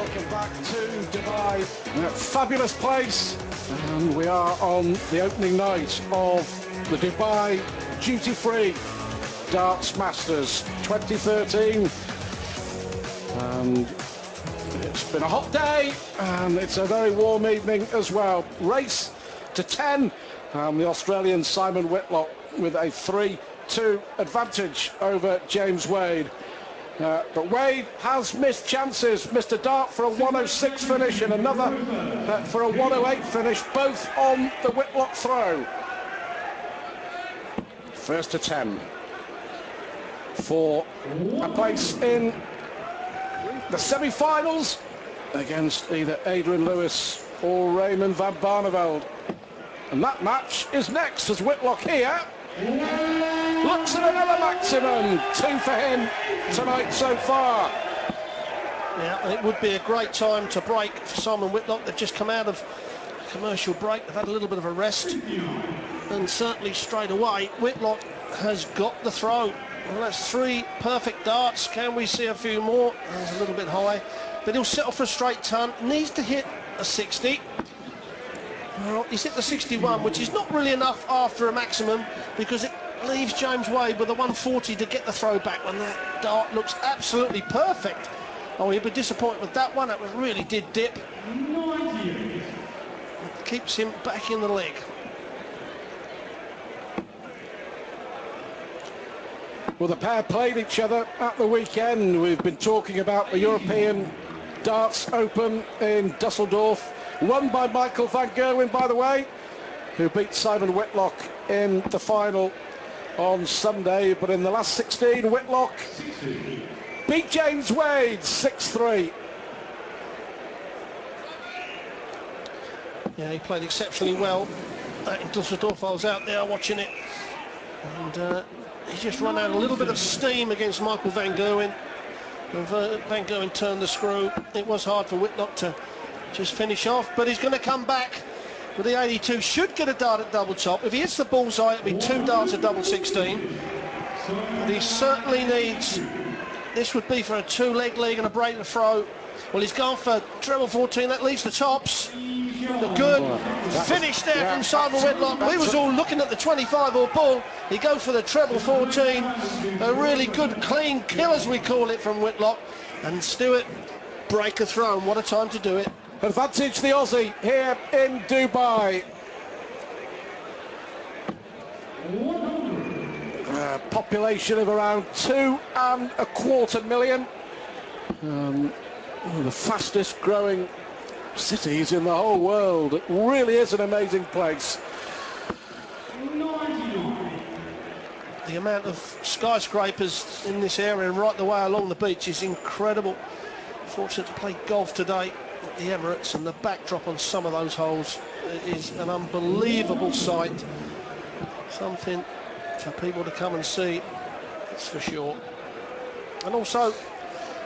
Welcome back to Dubai. Fabulous place. And we are on the opening night of the Dubai Duty Free Darts Masters 2013. And it's been a hot day and it's a very warm evening as well. Race to 10. The Australian Simon Whitlock with a 3-2 advantage over James Wade. But Wade has missed chances, missed a dart for a 106 finish and another for a 108 finish, both on the Whitlock throw. First to 10 for a place in the semi-finals against either Adrian Lewis or Raymond van Barneveld. And that match is next as Whitlock here looks at another maximum. 2 for him tonight so far. Yeah, it would be a great time to break for Simon Whitlock. They've just come out of a commercial break. They've had a little bit of a rest. And certainly straight away, Whitlock has got the throw. Well, that's 3 perfect darts. Can we see a few more? That's a little bit high. But he'll settle for a straight ton. Needs to hit a 60. Well, he's hit the 61, which is not really enough after a maximum because it leaves James Wade with a 140 to get the throw back when that dart looks absolutely perfect. Oh, he'll be disappointed with that one. That really did dip. It keeps him back in the leg. Well, the pair played each other at the weekend. We've been talking about the European Darts Open in Dusseldorf, won by Michael van Gerwen, by the way, who beat Simon Whitlock in the final on Sunday. But in the last 16, Whitlock beat James Wade 6-3. Yeah, he played exceptionally well in Dusseldorf. I was out there watching it, and he just run out a little bit of steam against Michael van Gerwen. Van Gerwen turned the screw. It was hard for Whitlock to just finish off, but he's going to come back with the 82. Should get a dart at double top. If he hits the bullseye, it'll be 2 darts at double 16. But he certainly needs, this would be for a 2-leg league and a break the throw. Well, he's gone for treble 14. That leaves the tops. The good finish there from Simon Whitlock. We was all looking at the 25 or bull. He goes for the treble 14. A really good clean kill, as we call it, from Whitlock. And Stewart break a throw. And what a time to do it. Advantage the Aussie here in Dubai. Population of around 2.25 million. One of the fastest growing cities in the whole world. It really is an amazing place. The amount of skyscrapers in this area and right the way along the beach is incredible. Fortunate to play golf today at the Emirates, and the backdrop on some of those holes is an unbelievable sight. Something for people to come and see, that's for sure. And also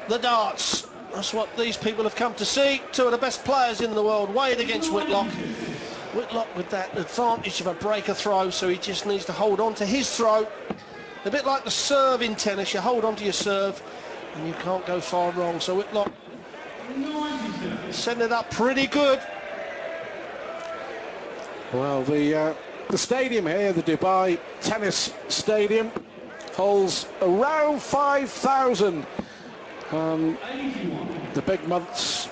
the darts. That's what these people have come to see. 2 of the best players in the world. Wade against Whitlock. Whitlock with that advantage of a breaker throw, so he just needs to hold on to his throw. A bit like the serve in tennis. You hold on to your serve and you can't go far wrong. So Whitlock setting it up pretty good. Well, the stadium here, the Dubai Tennis Stadium, holds around 5,000. The big months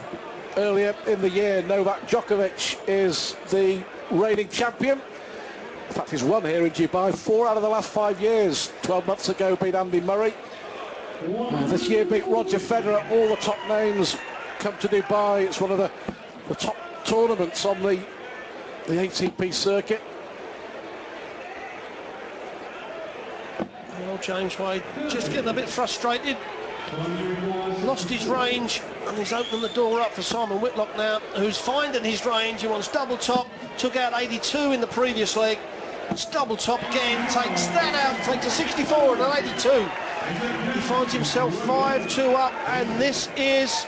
earlier in the year, Novak Djokovic is the reigning champion. In fact, he's won here in Dubai 4 out of the last 5 years. 12 months ago beat Andy Murray. This year beat Roger Federer. All the top names come to Dubai. It's one of the top tournaments on the ATP circuit. Well, James Wade just getting a bit frustrated. Lost his range and he's opened the door up for Simon Whitlock now, who's finding his range. He wants double top, took out 82 in the previous leg. It's double top again, takes that out, takes a 64 and an 82. He finds himself 5-2 up, and this is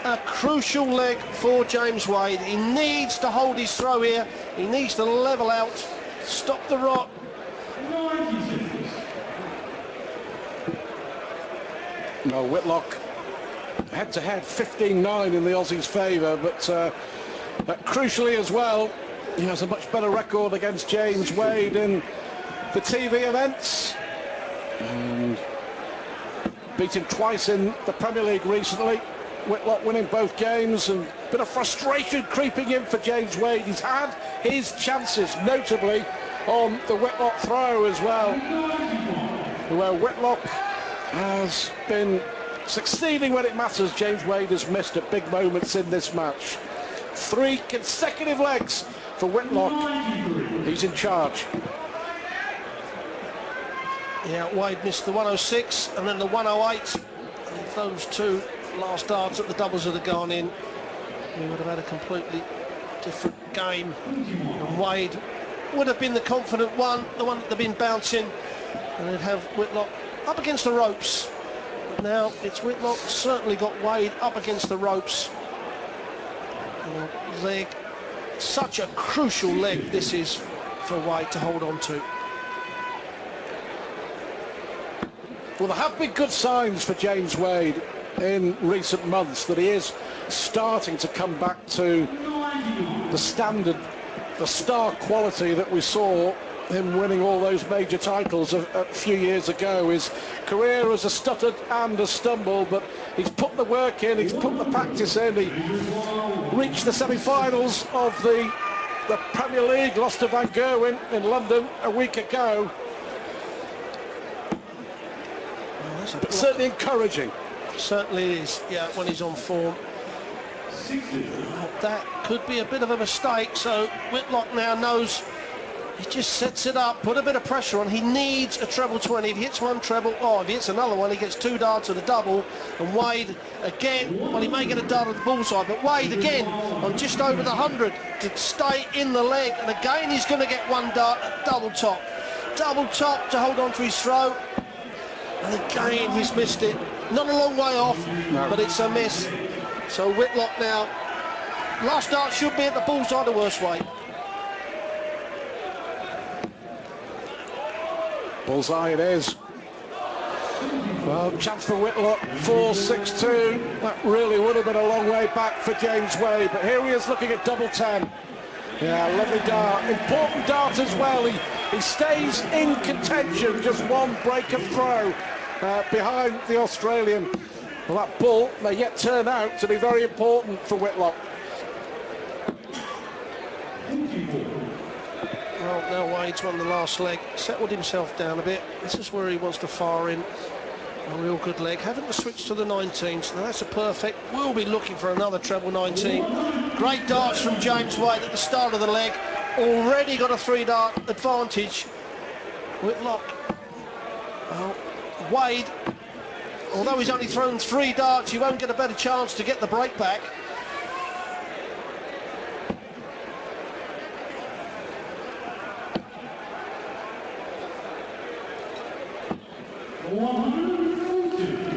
a crucial leg for James Wade. He needs to hold his throw here. He needs to level out, stop the rot. No, Whitlock head-to-head 15-9 in the Aussies' favour, but crucially as well, he has a much better record against James Wade in the TV events. And beat him twice in the Premier League recently. Whitlock winning both games, and a bit of frustration creeping in for James Wade. He's had his chances, notably on the Whitlock throw as well, where Whitlock has been succeeding when it matters. James Wade has missed at big moments in this match. 3 consecutive legs for Whitlock. He's in charge. Yeah, Wade missed the 106 and then the 108. And if those 2 last darts at the doubles had gone in, we would have had a completely different game. And Wade would have been the confident one, the one that they've been bouncing, and they'd have Whitlock up against the ropes. But now it's Whitlock certainly got Wade up against the ropes. And a leg, such a crucial leg this is for Wade to hold on to. Well, there have been good signs for James Wade in recent months, that he is starting to come back to the standard, the star quality that we saw him winning all those major titles a few years ago. His career has stuttered and has stumbled, but he's put the work in, he's put the practice in. He reached the semi-finals of the Premier League, lost to Van Gerwen in London a week ago. But certainly encouraging. Certainly is, yeah, when he's on form. That could be a bit of a mistake, so Whitlock now knows he just sets it up, put a bit of pressure on. He needs a treble 20. If he hits one treble, if he hits another one, he gets 2 darts at a double. And Wade again, well, he may get a dart at the bullseye, but Wade again on just over the 100 to stay in the leg. And again, he's going to get 1 dart at double top. Double top to hold on to his throw. And again, he's missed it. Not a long way off, no, but it's a miss. So Whitlock now, last dart should be at the bullseye the worst way. Bullseye it is. Well, chance for Whitlock, 4-6-2. That really would have been a long way back for James Wade, but here he is looking at double 10. Yeah, lovely dart. Important dart as well. He stays in contention, just 1 break of throw behind the Australian. Well, that ball may yet turn out to be very important for Whitlock. Well, now Wade's won the last leg, settled himself down a bit. This is where he wants to fire in. A real good leg, having to switch to the 19s. Now that's a perfect. We'll be looking for another treble 19. Great darts from James Wade at the start of the leg. Already got a 3-dart advantage. Whitlock. Well, Wade, although he's only thrown 3 darts, he won't get a better chance to get the break back.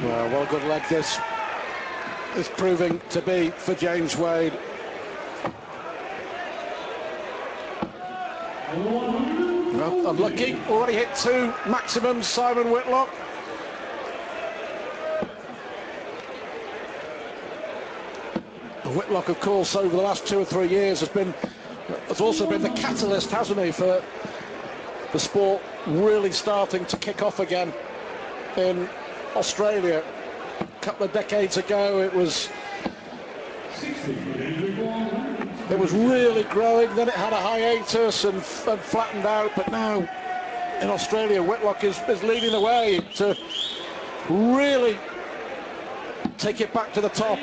Well, what a good leg this is proving to be for James Wade. Well, unlucky, already hit 2 maximums, Simon Whitlock. Whitlock, of course, over the last 2 or 3 years has also been the catalyst, hasn't he, for the sport really starting to kick off again in Australia. A couple of decades ago it was really growing, then it had a hiatus and flattened out, but now in Australia Whitlock is leading the way to really take it back to the top.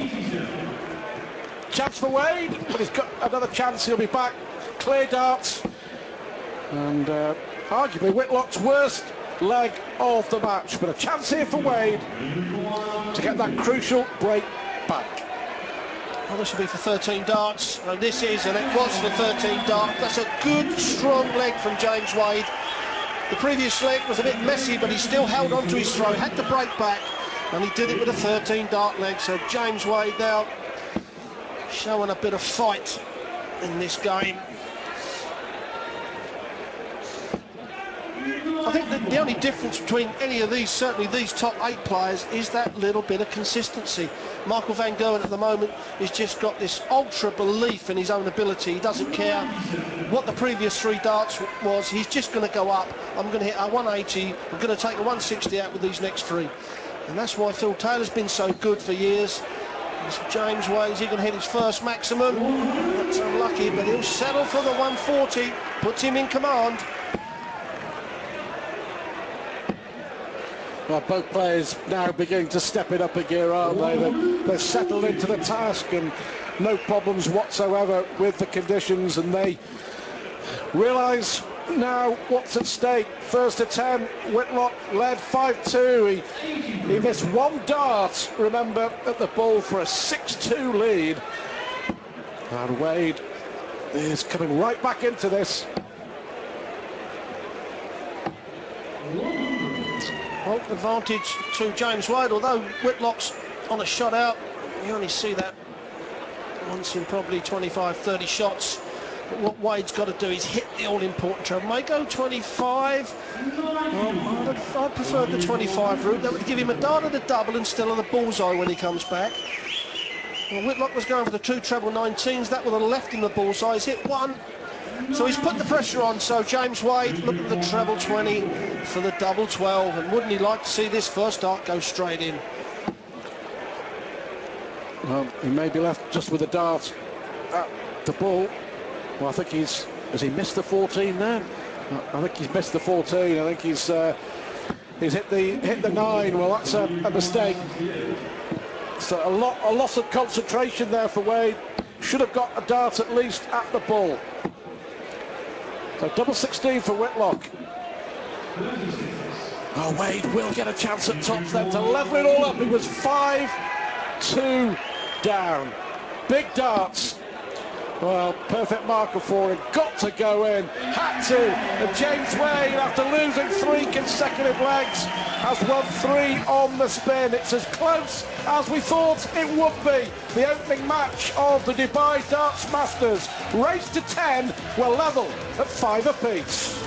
Chance for Wade, but he's got another chance, he'll be back. Clear darts, and arguably Whitlock's worst leg of the match, but a chance here for Wade to get that crucial break back. Well, this will be for 13 darts, and this is, and it was for 13 darts. That's a good, strong leg from James Wade. The previous leg was a bit messy, but he still held on to his throw, had to break back, and he did it with a 13 dart leg. So James Wade now showing a bit of fight in this game. I think that the only difference between any of these, certainly these top 8 players, is that little bit of consistency. Michael van Gerwen at the moment has just got this ultra belief in his own ability. He doesn't care what the previous 3 darts was. He's just going to go up. I'm going to hit a 180. I'm going to take a 160 out with these next 3. And that's why Phil Taylor's been so good for years. James Wade, is he going to hit his first maximum? That's unlucky, but he'll settle for the 140. Puts him in command. Well, both players now beginning to step it up a gear, aren't they? They're settled into the task and no problems whatsoever with the conditions, and they realise now what's at stake. First attempt, Whitlock led 5-2. He missed 1 dart, remember, at the ball for a 6-2 lead. And Wade is coming right back into this. Well, advantage to James Wade, although Whitlock's on a shot out. You only see that once in probably 25, 30 shots. But what Wade's got to do is hit the all-important treble. May go 25. Well, I'd prefer the 25 route. That would give him a dart at a double instead of the bullseye when he comes back. Well, Whitlock was going for the 2 treble 19s. That would have left him the bullseye. He's hit 1. So he's put the pressure on. So James Wade looking at the treble 20 for the double 12. And wouldn't he like to see this first dart go straight in? Well, he may be left just with a dart at the ball. Well, I think has he missed the 14 there? I think he's missed the 14. I think he's hit the 9. Well, that's a mistake. So a loss of concentration there for Wade. Should have got a dart at least at the ball. So double 16 for Whitlock. Oh, Wade will get a chance at tops then to level it all up. He was 5-2 down. Big darts. Well, perfect marker for him. Got to go in. Had to. And James Wade, after losing 3 consecutive legs, has won 3 on the spin. It's as close as we thought it would be. The opening match of the Dubai Darts Masters. Race to 10 were level at 5 apiece.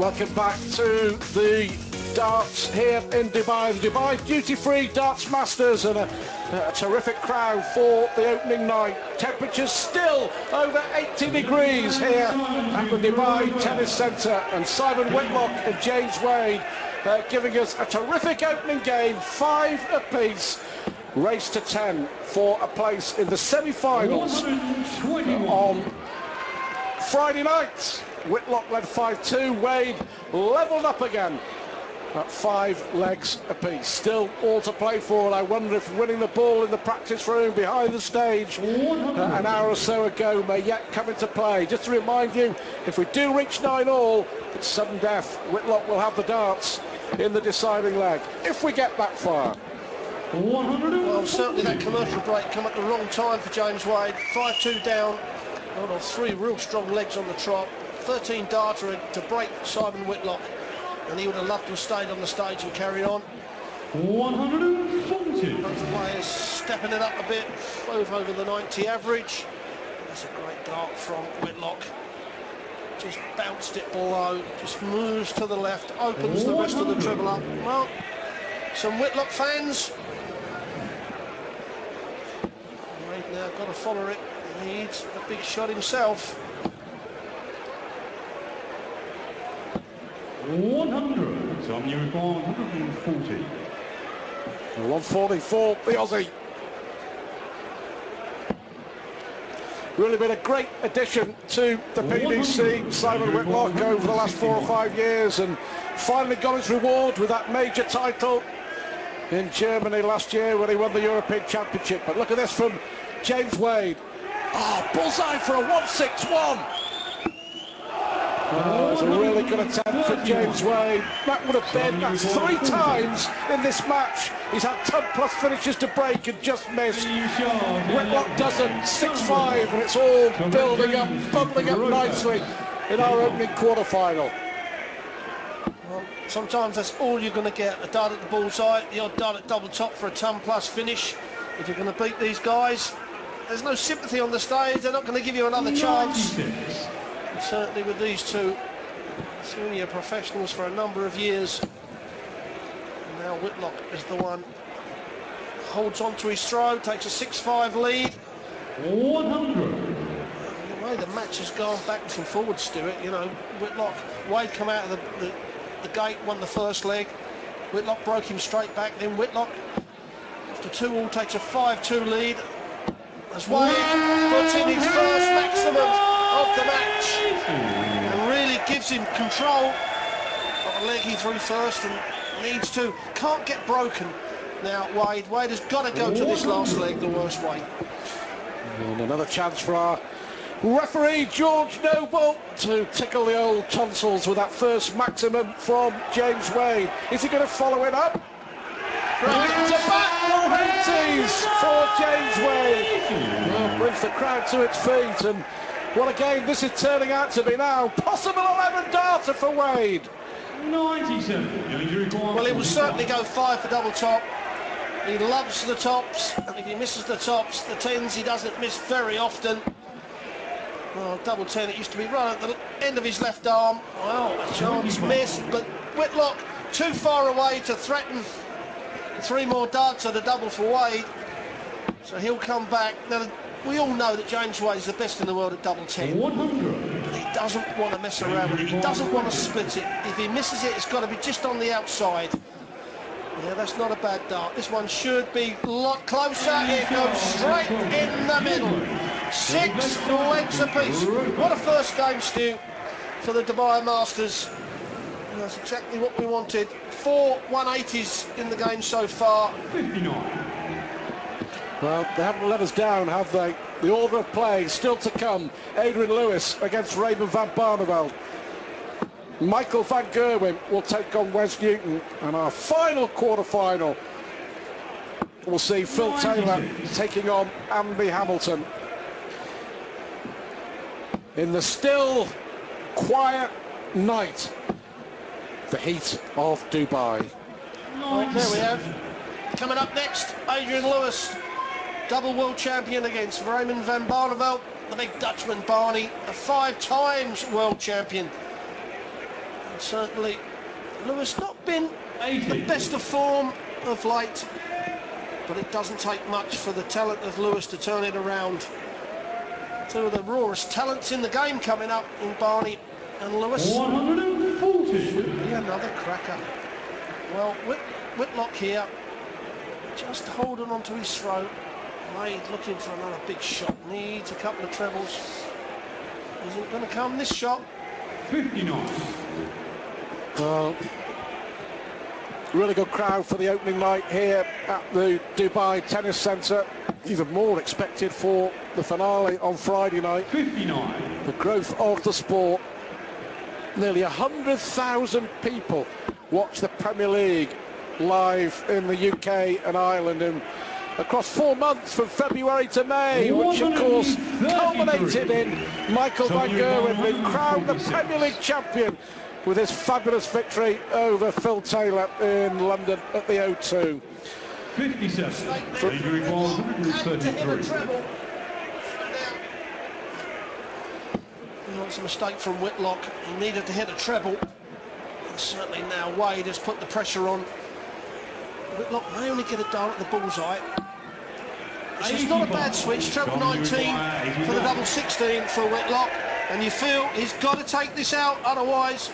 Welcome back to the darts here in Dubai, the Dubai Duty-Free Darts Masters, and a terrific crowd for the opening night. Temperatures still over 80 degrees here at the Dubai Tennis Centre, and Simon Whitlock and James Wade giving us a terrific opening game, 5 apiece. Race to 10 for a place in the semi-finals on Friday night. Whitlock led 5-2, Wade levelled up again at 5 legs apiece. Still all to play for, and I wonder if winning the ball in the practice room behind the stage an hour or so ago may yet come into play. Just to remind you, if we do reach 9-all, it's sudden death. Whitlock will have the darts in the deciding leg, if we get that far. Well, certainly that commercial break come at the wrong time for James Wade. 5-2 down, on 3 real strong legs on the trot. 13 darter to break Simon Whitlock, and he would have loved to have stayed on the stage and carried on. 140. Both players stepping it up a bit, both over the 90 average. That's a great dart from Whitlock. Just bounced it below, just moves to the left, opens the rest of the dribble up. Well, some Whitlock fans. Wade now got to follow it. He needs a big shot himself. 100. So you require 140. 140 for the Aussie. Really been a great addition to the PDC, Simon Whitlock, over the last 4 or 5 years, and finally got his reward with that major title in Germany last year when he won the European Championship. But look at this from James Wade. Oh, bullseye for a 161. Oh, it's a really good attempt for James Wade. That would have been, that's 3 times in this match. He's had 10+ finishes to break and just missed. Whitlock doesn't, 6-5, and it's all building up, bubbling up nicely in our opening quarter-final. Well, sometimes that's all you're going to get, a dart at the bullseye, the odd dart at double top for a 10+ finish. If you're going to beat these guys, there's no sympathy on the stage, they're not going to give you another chance. Certainly with these two senior professionals for a number of years. And now Whitlock is the one holds on to his throw, takes a 6-5 lead. 100. The way the match has gone backwards and forwards, Stuart, you know, Whitlock, Wade come out of the gate, won the first leg. Whitlock broke him straight back, then Whitlock, after 2-all, takes a 5-2 lead. As Wade puts in his first maximum of the match and really gives him control. Got a leg he threw first and needs to, can't get broken. Now Wade has got to go to this last leg the worst way. And another chance for our referee George Noble to tickle the old tonsils with that first maximum from James Wade. Is he going to follow it up? It's a back 180s for James Wade. Well, brings the crowd to its feet, and what a game this is turning out to be now. Possible 11 darter for Wade. 97. Well, he will certainly go 5 for double top. He loves the tops, and if he misses the tops, the 10s he doesn't miss very often. Well, double 10, it used to be right at the end of his left arm. Well, a chance missed, but Whitlock too far away to threaten 3 more darts at a double for Wade. So he'll come back. Now, we all know that James Wade is the best in the world at double 10. 100. But he doesn't want to mess around with it. He doesn't want to split it. If he misses it, it's got to be just on the outside. Yeah, that's not a bad dart. This one should be a lot closer. It goes straight in the middle. 6 legs apiece. What a first game, Stu, for the Dubai Masters. And that's exactly what we wanted. 4 180s in the game so far. 59. Well, they haven't let us down, have they? The order of play still to come. Adrian Lewis against Raymond van Barneveld. Michael van Gerwen will take on Wes Newton, and our final quarter-final we'll see Phil Taylor taking on Andy Hamilton. In the still, quiet night, the heat of Dubai. Well, there we have. Coming up next, Adrian Lewis, double world champion against Raymond van Barneveld, the big Dutchman Barney, a 5 times world champion. And certainly Lewis not been 80. the best of form of late, but it doesn't take much for the talent of Lewis to turn it around. Two of the rawest talents in the game coming up in Barney and Lewis. 140. Be another cracker. Well, Whitlock here, just holding on to his throat. Wade looking for another big shot. Needs a couple of trebles. Isn't going to come this shot. 59. Well, really good crowd for the opening night here at the Dubai Tennis Centre. Even more expected for the finale on Friday night. 59. The growth of the sport. Nearly 100,000 people watch the Premier League live in the UK and Ireland and across 4 months from February to May, which of course culminated in Michael van Gerwen being crowned the Premier League champion with his fabulous victory over Phil Taylor in London at the O2. 57. Injury was 133. It's a mistake from Whitlock. He needed to hit a treble. And certainly now Wade has put the pressure on. Whitlock may only get it down at the bullseye. This is not a bad switch. Treble 19 for the double 16 for Whitlock. And you feel he's got to take this out, otherwise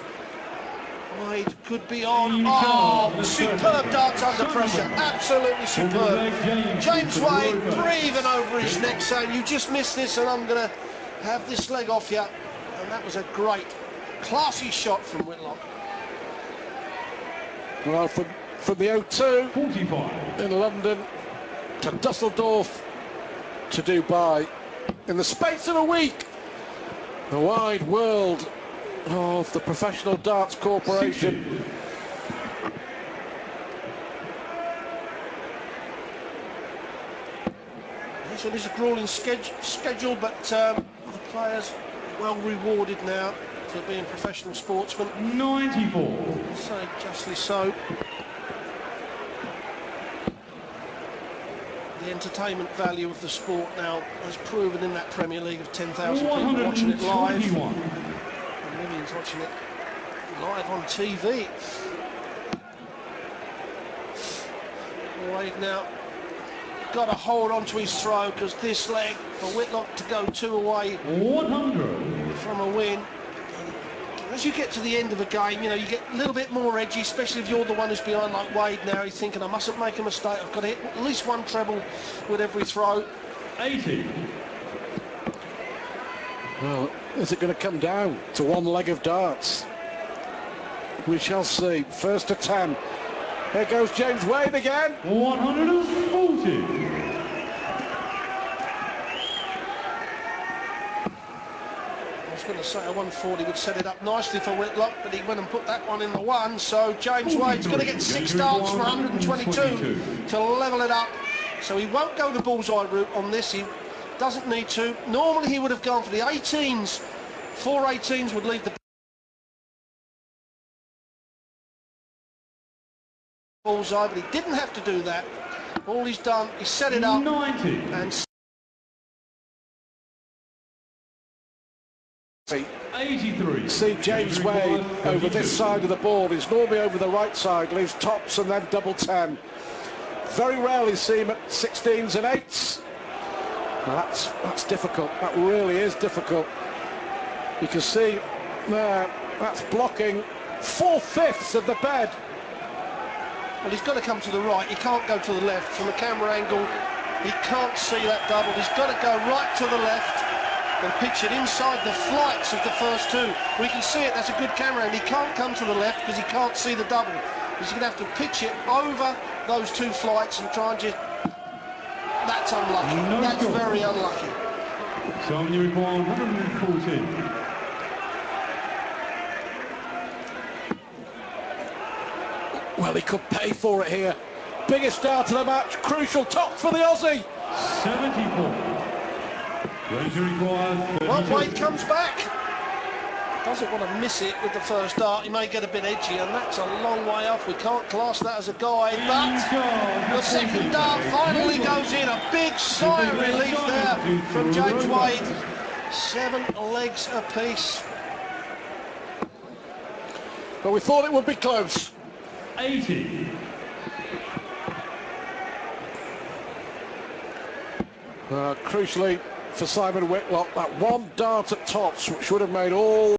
Wade could be on. Oh, superb darts under pressure. Absolutely superb. James Wade breathing over his neck, saying, you just missed this and I'm going to have this leg off you. And that was a great, classy shot from Whitlock. Well, from the O2 45. in London to Dusseldorf to Dubai, in the space of a week, the wide world of the Professional Darts Corporation. So this is a grueling schedule, but the players well rewarded now for being professional sportsmen. 94. So justly so. The entertainment value of the sport now has proven in that Premier League of 10,000 people watching it live. And millions watching it live on TV. Wade now got to hold on to his throw, because this leg for Whitlock to go 2 away 100 from a win. As you get to the end of a game, you know, you get a little bit more edgy, especially if you're the one who's behind like Wade now. He's thinking, I mustn't make a mistake. I've got to hit at least one treble with every throw. 80. Well, is it going to come down to one leg of darts? We shall see. First to 10. Here goes James Wade again. 140. I was going to say a 140 would set it up nicely for Whitlock, but he went and put that one in the one. So James Wade's going to get 6 darts from 122 to level it up. So he won't go the bullseye route on this. He doesn't need to. Normally he would have gone for the 18s. 4 18s would lead the bullseye, but he didn't have to do that. All he's done is set it up 90. and 83. See James Wade over this side of the board. He's normally over the right side, leaves tops and then double 10. Very rarely see him at 16s and 8s. Well, that's difficult. That really is difficult. You can see there, that's blocking 4/5 of the bed. well, he's got to come to the right. He can't go to the left. From a camera angle, he can't see that double. He's got to go right to the left and pitch it inside the flights of the first two. We can see it, that's a good camera, and he can't come to the left because he can't see the double. He's going to have to pitch it over those 2 flights and try and just... That's unlucky. No That's score. very unlucky. So you require 140. Well, he could pay for it here. Biggest start of the match, crucial top for the Aussie. 74. Ranger requires 32. Well, Wade comes back. Doesn't want to miss it with the first dart. He may get a bit edgy, and that's a long way off. We can't class that as a guide, but the second dart finally goes in. A big sigh of relief there from James Wade. 7 legs apiece. but we thought it would be close. 80. Crucially for Simon Whitlock, that one dart at tops, which would have made all